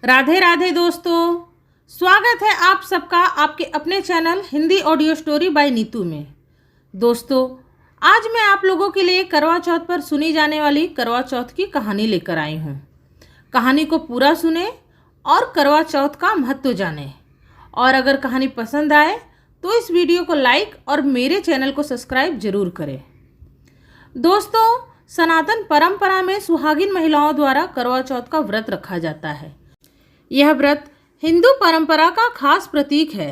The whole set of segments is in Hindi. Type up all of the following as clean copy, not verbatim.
राधे राधे दोस्तों, स्वागत है आप सबका आपके अपने channel Hindi audio story by Neetu में। दोस्तों, आज मैं आप लोगों के लिए करवा चौथ पर सुनी जाने वाली करवा चौथ की कहानी लेकर आई हूँ। कहानी को पूरा सुने और करवा चौथ का महत्व जाने। और अगर कहानी पसंद आए तो इस वीडियो को लाइक और मेरे चैनल को सब्सक्राइब जरूर करें। दोस्तों, सनातन परंपरा में सुहागिन महिलाओं द्वारा करवा चौथ का व्रत रखा जाता है। यह व्रत हिंदू परंपरा का खास प्रतीक है।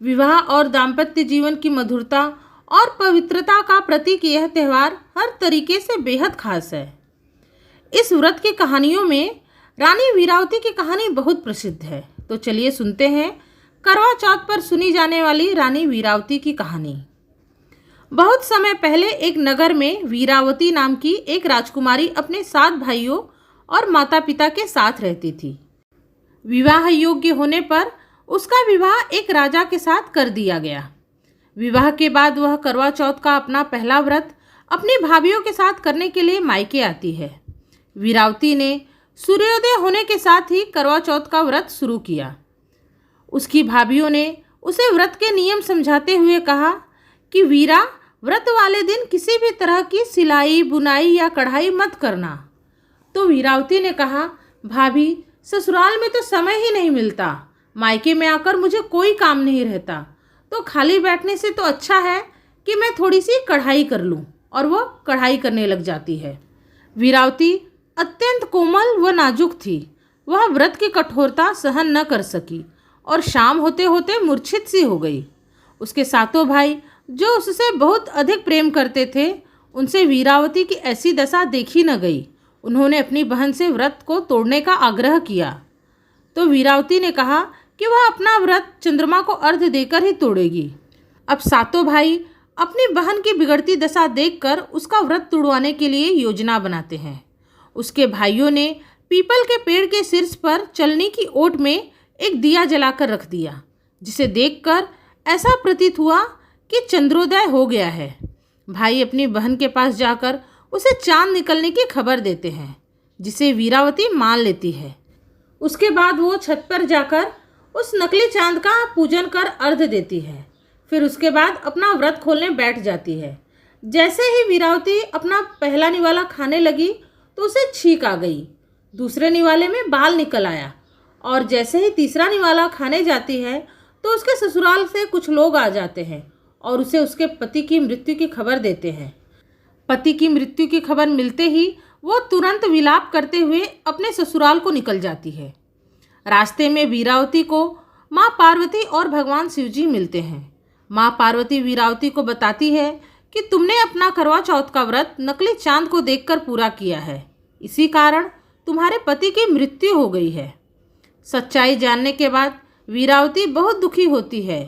विवाह और दाम्पत्य जीवन की मधुरता और पवित्रता का प्रतीक यह त्यौहार हर तरीके से बेहद खास है। इस व्रत की कहानियों में रानी वीरावती की कहानी बहुत प्रसिद्ध है। तो चलिए सुनते हैं करवा चौथ पर सुनी जाने वाली रानी वीरावती की कहानी। बहुत समय पहले एक नगर में वीरावती नाम की एक राजकुमारी अपने 7 भाइयों और माता पिता के साथ रहती थी। विवाह योग्य होने पर उसका विवाह एक राजा के साथ कर दिया गया। विवाह के बाद वह करवा चौथ का अपना पहला व्रत अपनी भाभियों के साथ करने के लिए मायके आती है। वीरावती ने सूर्योदय होने के साथ ही करवा चौथ का व्रत शुरू किया। उसकी भाभियों ने उसे व्रत के नियम समझाते हुए कहा कि वीरा, व्रत वाले दिन किसी भी तरह की सिलाई, बुनाई या कढ़ाई मत करना। तो वीरावती ने कहा, भाभी, ससुराल में तो समय ही नहीं मिलता, मायके में आकर मुझे कोई काम नहीं रहता, तो खाली बैठने से तो अच्छा है कि मैं थोड़ी सी कढ़ाई कर लूं। और वह कढ़ाई करने लग जाती है। वीरावती अत्यंत कोमल व नाजुक थी। वह व्रत की कठोरता सहन न कर सकी और शाम होते होते मूर्छित सी हो गई। उसके 7 भाई जो उससे बहुत अधिक प्रेम करते थे, उनसे वीरावती की ऐसी दशा देखी न गई। उन्होंने अपनी बहन से व्रत को तोड़ने का आग्रह किया। तो वीरावती ने कहा कि वह अपना व्रत चंद्रमा को अर्घ्य देकर ही तोड़ेगी। अब 7 भाई अपनी बहन की बिगड़ती दशा देखकर उसका व्रत तोड़वाने के लिए योजना बनाते हैं। उसके भाइयों ने पीपल के पेड़ के शीर्ष पर चलनी की ओट में एक दिया जलाकर रख दिया, जिसे देखकर ऐसा प्रतीत हुआ कि चंद्रोदय हो गया है। भाई अपनी बहन के पास जाकर उसे चांद निकलने की खबर देते हैं, जिसे वीरावती मान लेती है। उसके बाद वो छत पर जाकर उस नकली चांद का पूजन कर अर्घ्य देती है। फिर उसके बाद अपना व्रत खोलने बैठ जाती है। जैसे ही वीरावती अपना पहला निवाला खाने लगी तो उसे छींक आ गई। दूसरे निवाले में बाल निकल आया और जैसे ही तीसरा निवाला खाने जाती है तो उसके ससुराल से कुछ लोग आ जाते हैं और उसे उसके पति की मृत्यु की खबर देते हैं। पति की मृत्यु की खबर मिलते ही वो तुरंत विलाप करते हुए अपने ससुराल को निकल जाती है। रास्ते में वीरावती को माँ पार्वती और भगवान शिवजी मिलते हैं। माँ पार्वती वीरावती को बताती है कि तुमने अपना करवा चौथ का व्रत नकली चांद को देखकर पूरा किया है, इसी कारण तुम्हारे पति की मृत्यु हो गई है। सच्चाई जानने के बाद वीरावती बहुत दुखी होती है।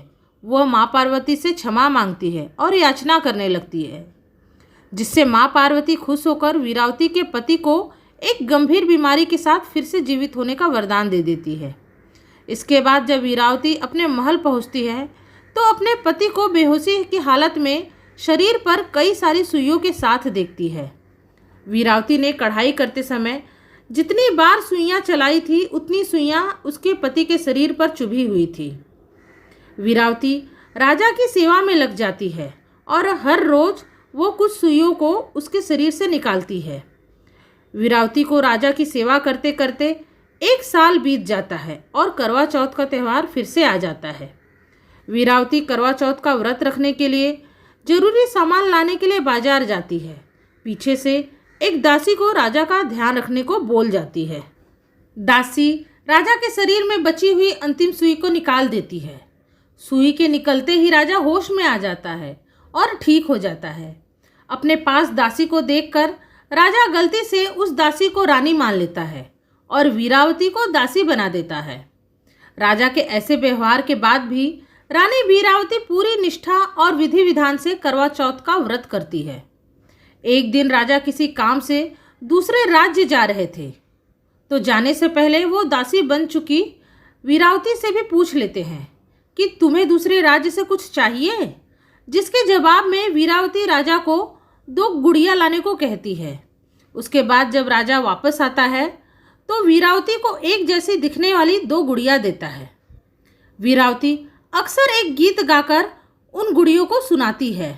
वह माँ पार्वती से क्षमा मांगती है और याचना करने लगती है, जिससे माँ पार्वती खुश होकर वीरावती के पति को एक गंभीर बीमारी के साथ फिर से जीवित होने का वरदान दे देती है। इसके बाद जब वीरावती अपने महल पहुँचती है तो अपने पति को बेहोशी की हालत में शरीर पर कई सारी सुइयों के साथ देखती है। वीरावती ने कढ़ाई करते समय जितनी बार सुइयाँ चलाई थी उतनी सुइयाँ उसके पति के शरीर पर चुभी हुई थी। वीरावती राजा की सेवा में लग जाती है और हर रोज वो कुछ सुइयों को उसके शरीर से निकालती है। वीरावती को राजा की सेवा करते करते 1 साल बीत जाता है और करवा चौथ का त्यौहार फिर से आ जाता है। वीरावती करवा चौथ का व्रत रखने के लिए जरूरी सामान लाने के लिए बाजार जाती है। पीछे से एक दासी को राजा का ध्यान रखने को बोल जाती है। दासी राजा के शरीर में बची हुई अंतिम सुई को निकाल देती है। सुई के निकलते ही राजा होश में आ जाता है और ठीक हो जाता है। अपने पास दासी को देखकर राजा गलती से उस दासी को रानी मान लेता है और वीरावती को दासी बना देता है। राजा के ऐसे व्यवहार के बाद भी रानी वीरावती पूरी निष्ठा और विधि विधान से करवा चौथ का व्रत करती है। एक दिन राजा किसी काम से दूसरे राज्य जा रहे थे, तो जाने से पहले वो दासी बन चुकी वीरावती से भी पूछ लेते हैं कि तुम्हें दूसरे राज्य से कुछ चाहिए, जिसके जवाब में वीरावती राजा को 2 गुड़िया लाने को कहती है। उसके बाद जब राजा वापस आता है तो वीरावती को एक जैसी दिखने वाली 2 गुड़िया देता है। वीरावती अक्सर एक गीत गाकर उन गुड़ियों को सुनाती है।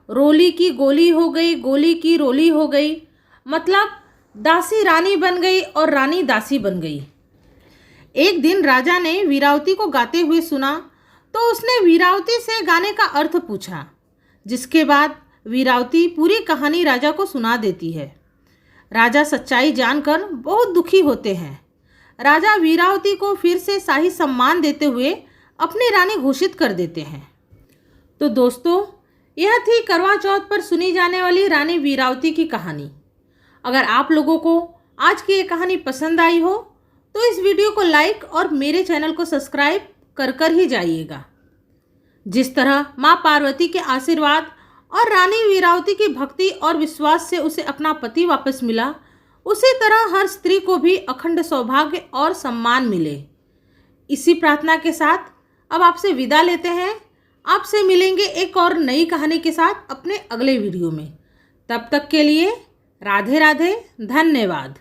रोली की गोली हो गई, गोली की रोली हो गई, मतलब दासी रानी बन गई और रानी दासी बन गई। एक दिन राजा ने वीरावती को गाते हुए सुना तो उसने वीरावती से गाने का अर्थ पूछा, जिसके बाद वीरावती पूरी कहानी राजा को सुना देती है। राजा सच्चाई जानकर बहुत दुखी होते हैं। राजा वीरावती को फिर से शाही सम्मान देते हुए अपनी रानी घोषित कर देते हैं। तो दोस्तों, यह थी करवा चौथ पर सुनी जाने वाली रानी वीरावती की कहानी। अगर आप लोगों को आज की ये कहानी पसंद आई हो तो इस वीडियो को लाइक और मेरे चैनल को सब्सक्राइब कर ही जाइएगा। जिस तरह माँ पार्वती के आशीर्वाद और रानी वीरावती की भक्ति और विश्वास से उसे अपना पति वापस मिला, उसी तरह हर स्त्री को भी अखंड सौभाग्य और सम्मान मिले। इसी प्रार्थना के साथ अब आपसे विदा लेते हैं। आपसे मिलेंगे एक और नई कहानी के साथ अपने अगले वीडियो में। तब तक के लिए राधे राधे, धन्यवाद।